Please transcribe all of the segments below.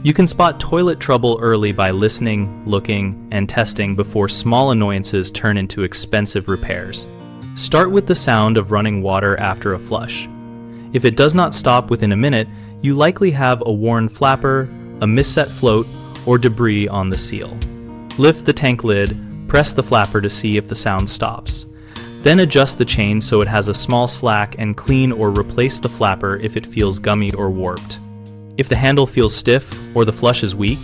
You can spot toilet trouble early by listening, looking, and testing before small annoyances turn into expensive repairs. Start with the sound of running water after a flush. If it does not stop within a minute, you likely have a worn flapper, a misset float, or debris on the seal. Lift the tank lid, press the flapper to see if the sound stops. Then adjust the chain so it has a small slack and clean or replace the flapper if it feels gummy or warped. If the handle feels stiff or the flush is weak,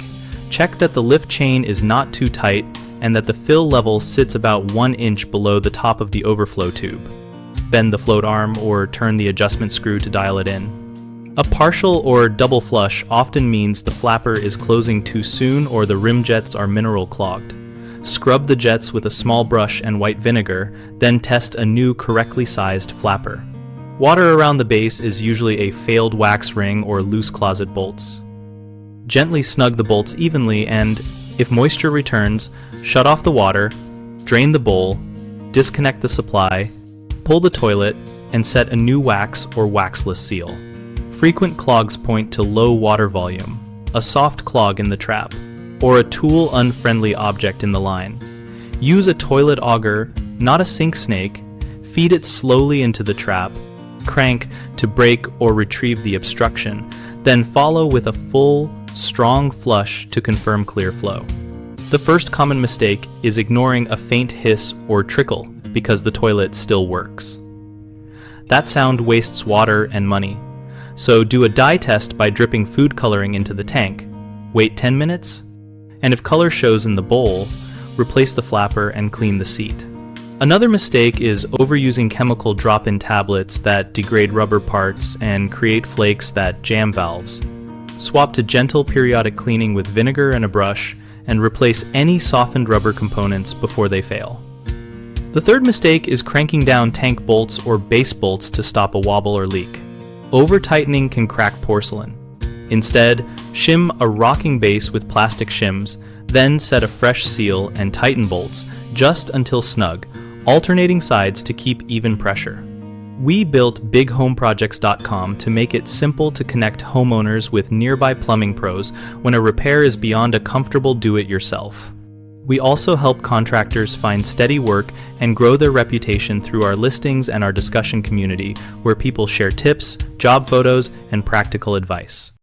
check that the lift chain is not too tight and that the fill level sits about 1 inch below the top of the overflow tube. Bend the float arm or turn the adjustment screw to dial it in. A partial or double flush often means the flapper is closing too soon or the rim jets are mineral clogged. Scrub the jets with a small brush and white vinegar, then test a new correctly sized flapper. Water around the base is usually a failed wax ring or loose closet bolts. Gently snug the bolts evenly and, if moisture returns, shut off the water, drain the bowl, disconnect the supply, pull the toilet, and set a new wax or waxless seal. Frequent clogs point to low water volume, a soft clog in the trap, or a tool-unfriendly object in the line. Use a toilet auger, not a sink snake, feed it slowly into the trap, crank to break or retrieve the obstruction, then follow with a full, strong flush to confirm clear flow. The first common mistake is ignoring a faint hiss or trickle because the toilet still works. That sound wastes water and money, so do a dye test by dripping food coloring into the tank. Wait 10 minutes, and if color shows in the bowl, replace the flapper and clean the seat. Another mistake is overusing chemical drop-in tablets that degrade rubber parts and create flakes that jam valves. Swap to gentle periodic cleaning with vinegar and a brush, and replace any softened rubber components before they fail. The third mistake is cranking down tank bolts or base bolts to stop a wobble or leak. Over-tightening can crack porcelain. Instead, shim a rocking base with plastic shims, then set a fresh seal and tighten bolts just until snug, alternating sides to keep even pressure. We built bighomeprojects.com to make it simple to connect homeowners with nearby plumbing pros when a repair is beyond a comfortable do-it-yourself. We also help contractors find steady work and grow their reputation through our listings and our discussion community, where people share tips, job photos, and practical advice.